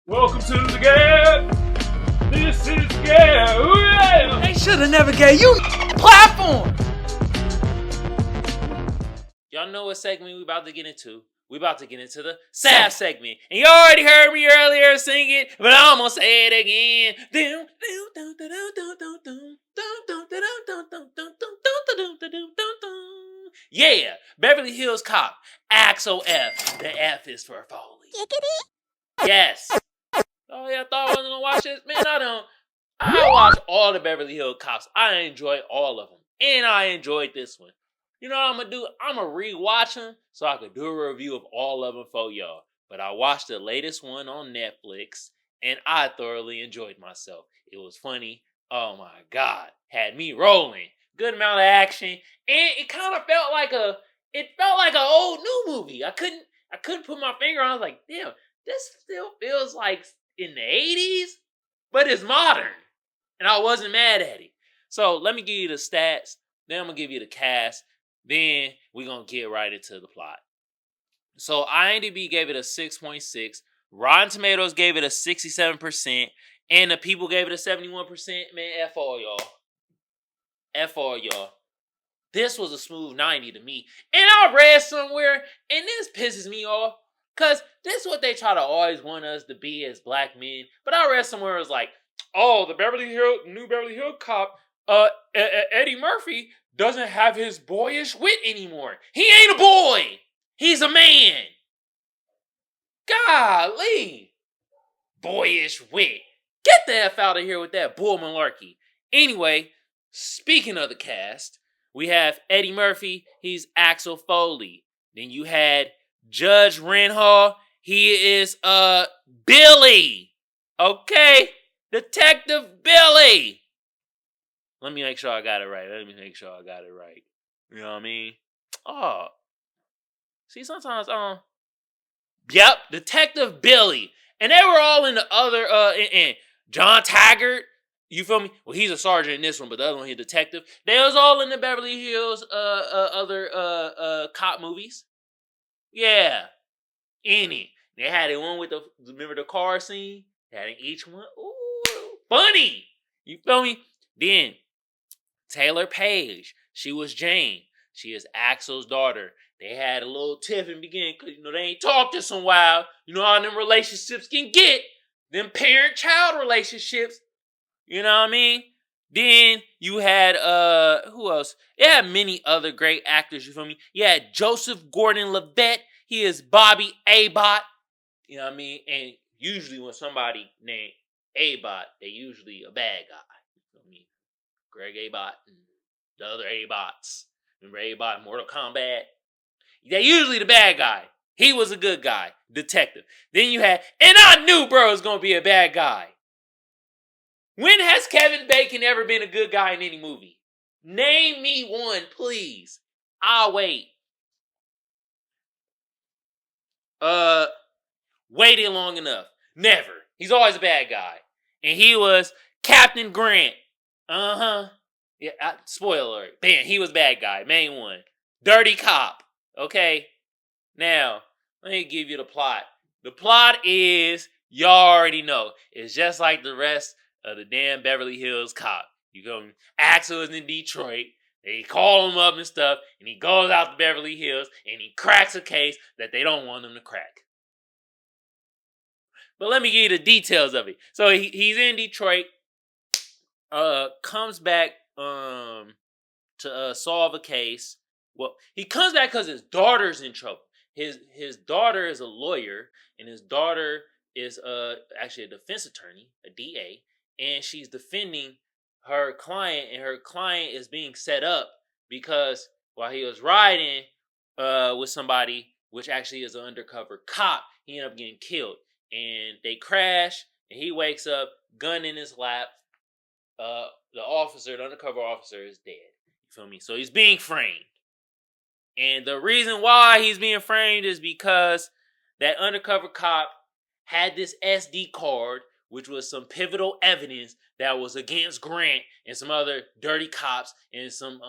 Welcome to the G.A.B. This is G.A.B. They should have never gave you platform. Y'all know what segment we about to get into. We about to get into the SAF segment. And you already heard me earlier sing it, but I'm gonna say it again. Yeah, Beverly Hills Cop, AxelF. The F is for Foley. Yes. Oh yeah, I thought I wasn't gonna watch this. Man, I don't. I watch all the Beverly Hills Cops. I enjoy all of them. And I enjoyed this one. You know what I'm gonna do? I'm gonna rewatch them so I could do a review of all of them for y'all. But I watched the latest one on Netflix and I thoroughly enjoyed myself. It was funny. Oh my God. Had me rolling. Good amount of action. And it kind of felt like an old new movie. I couldn't put my finger on it. I was like, damn, this still feels like in the 80s, but it's modern. And I wasn't mad at it. So let me give you the stats. Then I'm going to give you the cast. Then we're going to get right into the plot. So IMDb gave it a 6.6. Rotten Tomatoes gave it a 67%. And the people gave it a 71%. Man, F all y'all. F all y'all. This was a smooth 90 to me. And I read somewhere, and this pisses me off, because this is what they try to always want us to be as black men. But I read somewhere it was like, oh, the new Beverly Hills Cop, Eddie Murphy doesn't have his boyish wit anymore. He ain't a boy. He's a man. Golly. Boyish wit. Get the F out of here with that bull malarkey. Anyway, speaking of the cast, we have Eddie Murphy. He's Axel Foley. Then you had Judge Renhall. He is Billy. Okay? Detective Billy. Let me make sure I got it right. You know what I mean? Oh. See, sometimes, yep, Detective Billy. And they were all in the other, and John Taggart. You feel me? Well, he's a sergeant in this one, but the other one, he's a detective. They was all in the Beverly Hills, other cop movies. Yeah. Any. They had it one with remember the car scene? They had in each one. Ooh, funny. You feel me? Then, Taylor Page. She was Jane. She is Axel's daughter. They had a little tiff in the beginning because, they ain't talked to some while. You know how them relationships can get. Them parent-child relationships. You know what I mean? Then you had, who else? It had many other great actors, you feel me? You had Joseph Gordon-Levitt. He is Bobby Abott. You know what I mean? And usually when somebody named Abott, they usually a bad guy. You feel me? Greg Abott and the other Abotts. Remember Abott in Mortal Kombat? They usually the bad guy. He was a good guy. Detective. Then you had, and I knew bro was going to be a bad guy. When has Kevin Bacon ever been a good guy in any movie? Name me one, please. I'll wait. Waited long enough. Never. He's always a bad guy. And he was Captain Grant. Uh-huh. Yeah, spoiler alert. Bam, he was bad guy. Main one. Dirty cop. Okay? Now, let me give you the plot. The plot is, y'all already know. It's just like the rest of the damn Beverly Hills Cop. You go, Axel is in Detroit. They call him up and stuff, and he goes out to Beverly Hills, and he cracks a case that they don't want him to crack. But let me give you the details of it. So he's in Detroit, comes back to solve a case. Well, he comes back because his daughter's in trouble. His daughter is a lawyer, and his daughter is actually a defense attorney, a DA, and she's defending her client, and her client is being set up because while he was riding with somebody, which actually is an undercover cop, he ended up getting killed. And they crash, and he wakes up, gun in his lap. The undercover officer is dead. You feel me? So he's being framed. And the reason why he's being framed is because that undercover cop had this SD card, which was some pivotal evidence that was against Grant and some other dirty cops and some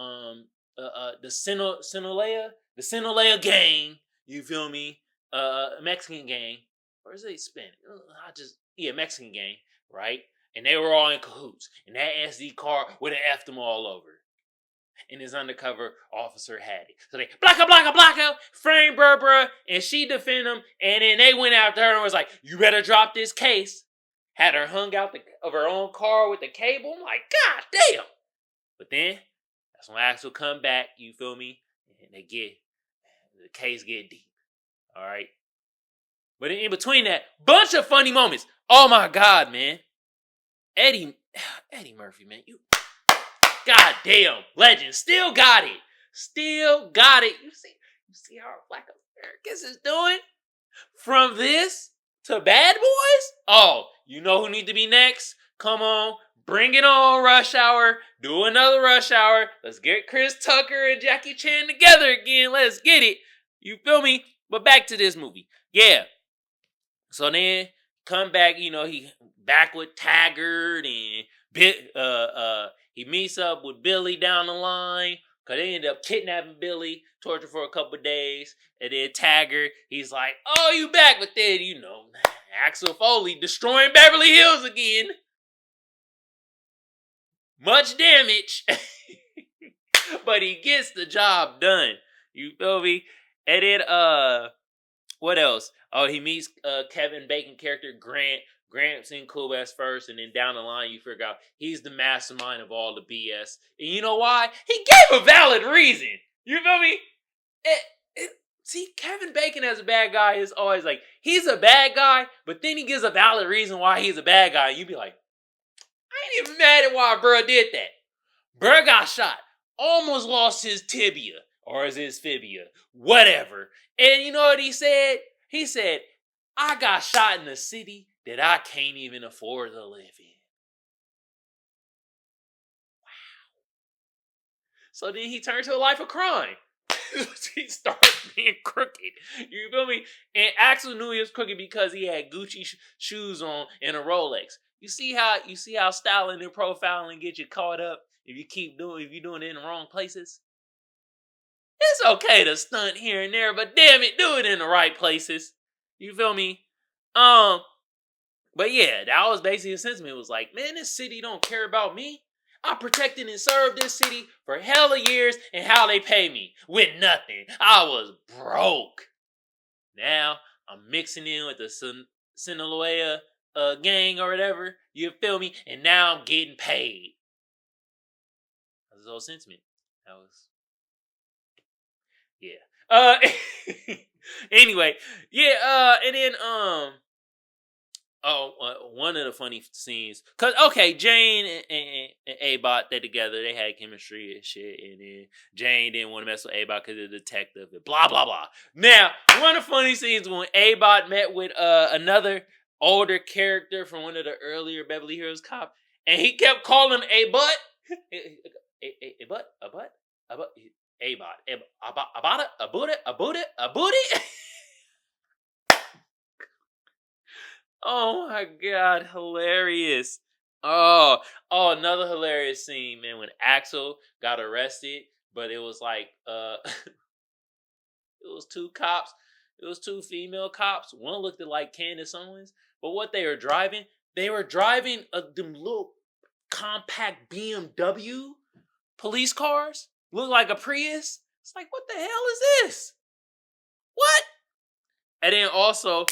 the Sinaloa gang. You feel me? Mexican gang, or is it Spanish? Mexican gang, right? And they were all in cahoots. And that SD card would have effed them all over. And his undercover officer had it. So they, blacka, frame bruh, and she defend him. And then they went after her and was like, you better drop this case. Had her hung out of her own car with the cable. I'm like, God damn. But then, that's when Axel come back, you feel me? And the case get deep. All right? But in between that, bunch of funny moments. Oh my God, man. Eddie Murphy, man. You goddamn legend. Still got it. You see how Black Americans is doing? From this to Bad Boys? Oh, you know who need to be next? Come on. Bring it on, Rush Hour. Do another Rush Hour. Let's get Chris Tucker and Jackie Chan together again. Let's get it. You feel me? But back to this movie. Yeah. So then, come back, he back with Taggart and he meets up with Billy down the line. Because they ended up kidnapping Billy, tortured for a couple days. And then Taggart, he's like, oh, you back? But then, Axel Foley destroying Beverly Hills again. Much damage. But he gets the job done. You feel me? And then, what else? Oh, he meets Kevin Bacon character Grant. Grant's in cool as first, and then down the line you figure out he's the mastermind of all the BS. And you know why? He gave a valid reason. You feel me? See, Kevin Bacon as a bad guy is always like, he's a bad guy, but then he gives a valid reason why he's a bad guy. And you be like, I ain't even mad at why bruh did that. Bruh got shot. Almost lost his tibia. Or is his fibia. Whatever. And you know what he said? He said, I got shot in a city that I can't even afford to live in. Wow. So then he turned to a life of crime. He started being crooked. You feel me? And Axel knew he was crooked because he had Gucci shoes on and a Rolex. You see how styling and profiling get you caught up if you're doing it in the wrong places? It's okay to stunt here and there, but damn it, do it in the right places. You feel me? But yeah, that was basically his sentiment. It was like, man, this city don't care about me. I protected and served this city for hella years, and how they pay me? With nothing. I was broke. Now, I'm mixing in with the Sinaloa gang or whatever. You feel me? And now I'm getting paid. That was his whole sentiment. That was... yeah. Anyway, yeah, and then, one of the funny scenes, cause okay, Jane and A-Bot, they together, they had chemistry and shit, and then Jane didn't want to mess with A-Bot because of the detective, and blah blah blah. Now, one of the funny scenes when A-Bot met with another older character from one of the earlier Beverly Hills Cop, and he kept calling him A-Bot, A-Bot, a booty. Oh my God, hilarious. Oh, another hilarious scene, man, when Axel got arrested, but it was like, it was two cops. It was two female cops. One looked like Candace Owens, but what they were driving them little compact BMW police cars. Looked like a Prius. It's like, what the hell is this? What? And then also,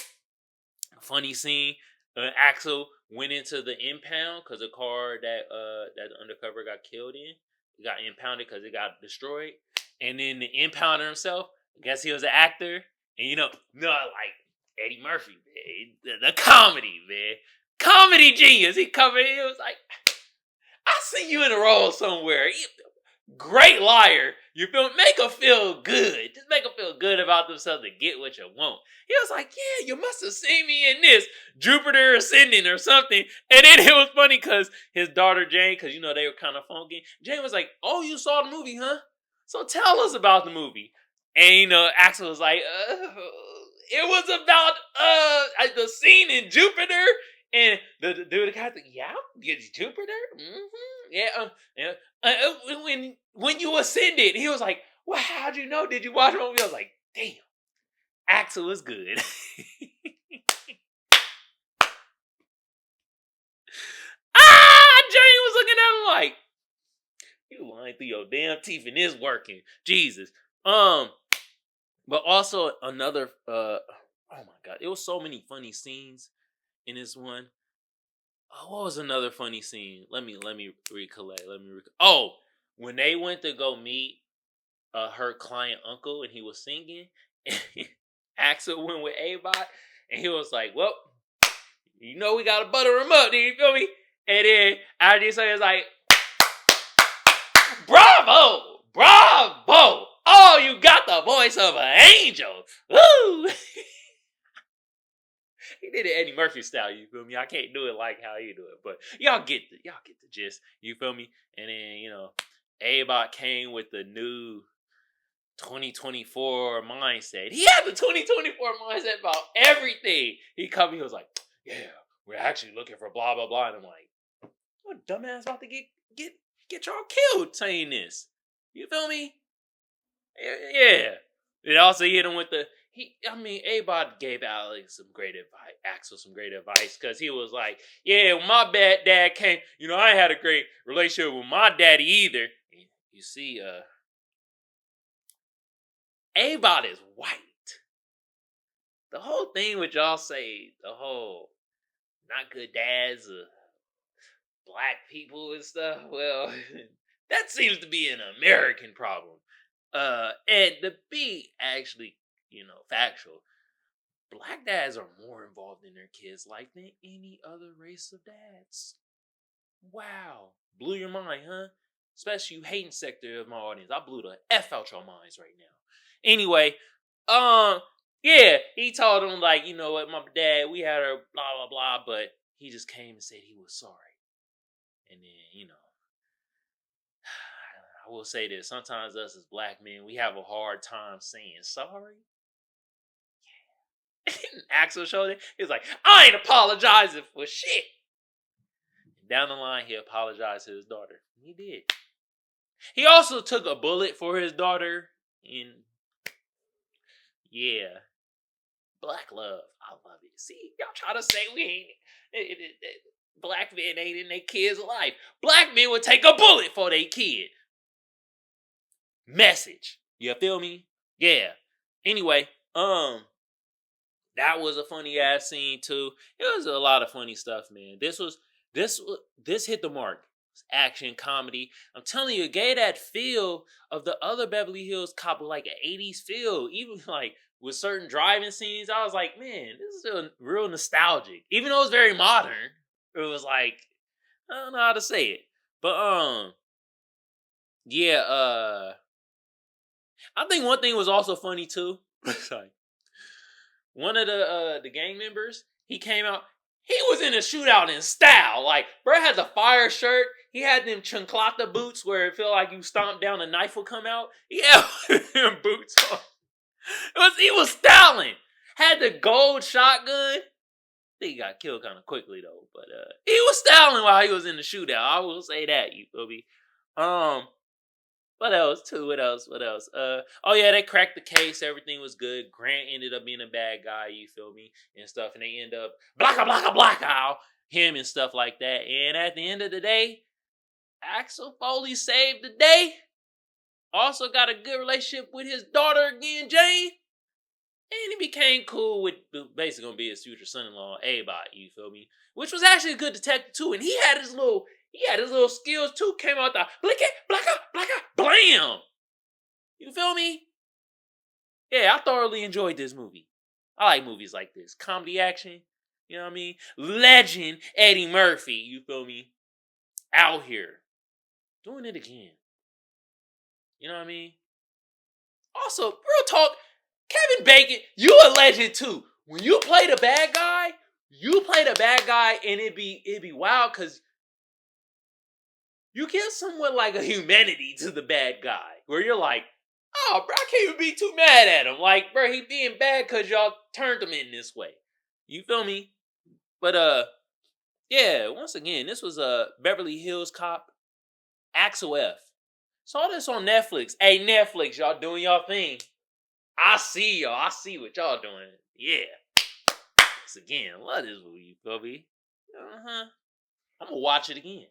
funny scene, Axel went into the impound because the car that the undercover got killed in. It got impounded because it got destroyed. And then the impounder himself, I guess he was an actor. And like Eddie Murphy, man. The comedy, man. Comedy genius. He was like, I see you in a role somewhere. Great liar. You feel? Make her feel good. Just make her feel good about themselves to get what you want. He was like, yeah, you must have seen me in this Jupiter Ascending or something. And then it was funny because his daughter Jane, because they were kind of funky. Jane was like, oh, you saw the movie, huh? So tell us about the movie. And Axel was like, it was about the scene in Jupiter. And the dude, the guy, yeah, Jupiter. Mm-hmm. Yeah. When you ascended, he was like, well, how'd you know? Did you watch the movie? I was like, damn, Axel is good. You lying through your damn teeth and it's working. Jesus. But also another oh my god, it was so many funny scenes in this one. Oh, what was another funny scene? Let me recollect. Oh, when they went to go meet her client uncle and he was singing, and Axel went with A-Bot and he was like, "Well, you know we gotta butter him up, you feel me?" And then after this, he was like, "Bravo! Bravo! Oh, you got the voice of an angel! Woo!" He did it Eddie Murphy style, you feel me? I can't do it like how he do it, but y'all get the gist, you feel me? And then, you know, A-Bot came with the new 2024 mindset. He had the 2024 mindset about everything. He was like, "Yeah, we're actually looking for blah blah blah," and I'm like, "What dumbass about to get y'all killed saying this?" You feel me? Yeah. It also hit him with A-Bot gave Axel some great advice, because he was like, "Yeah, when my dad came, I ain't had a great relationship with my daddy either." And you see, A-Bot is white. The whole thing with y'all say, the whole not good dads or black people and stuff, well, that seems to be an American problem. And to be actually, factual, black dads are more involved in their kids' life than any other race of dads. Wow. Blew your mind, huh? Especially you hating sector of my audience. I blew the F out your minds right now. Anyway, yeah, he told him, like, "You know what, my dad, we had a blah, blah, blah," but he just came and said he was sorry. And then, I will say this, sometimes us as black men, we have a hard time saying sorry. Yeah. Axel showed it. He was like, "I ain't apologizing for shit." And down the line, he apologized to his daughter. He did. He also took a bullet for his daughter. And yeah, black love. I love it. See, y'all try to say we ain't black men ain't in their kids' life. Black men would take a bullet for their kid. Message. You feel me? Yeah. Anyway, that was a funny ass scene too. It was a lot of funny stuff, man. This hit the mark. Action comedy. I'm telling you, it gave that feel of the other Beverly Hills Cop, with like an 80s feel. Even like with certain driving scenes, I was like, man, this is still real nostalgic. Even though it's very modern, it was like, I don't know how to say it. But yeah, I think one thing was also funny too. Sorry. One of the gang members, he came out. He was in a shootout in style. Like, bro had the fire shirt. He had them chanclata boots where it felt like you stomped down, a knife will come out. He had them boots on. He was styling. Had the gold shotgun. I think he got killed kind of quickly though. But he was styling while he was in the shootout. I will say that, you feel me? What else? What else? Oh yeah, they cracked the case. Everything was good. Grant ended up being a bad guy, you feel me, and stuff. And they end up blacka him and stuff like that. And at the end of the day, Axel Foley saved the day. Also got a good relationship with his daughter again, Jane. And he became cool with basically gonna be his future son-in-law, A-Bot, you feel me? Which was actually a good detective too. And he had his little skills too. Came out the blacka, blam. You feel me? Yeah, I thoroughly enjoyed this movie. I like movies like this. Comedy action, you know what I mean? Legend Eddie Murphy, you feel me? Out here. Doing it again. You know what I mean? Also, real talk, Kevin Bacon, you a legend too. When you play the bad guy, and it'd be wild because you get somewhat like a humanity to the bad guy. Where you're like, oh, bro, I can't even be too mad at him. Like, bro, he being bad because y'all turned him in this way. You feel me? But, yeah, once again, this was a Beverly Hills Cop, AxelF. Saw this on Netflix. Hey, Netflix, y'all doing y'all thing. I see y'all. I see what y'all doing. Yeah. Once again, love this movie, you feel me? I'm going to watch it again.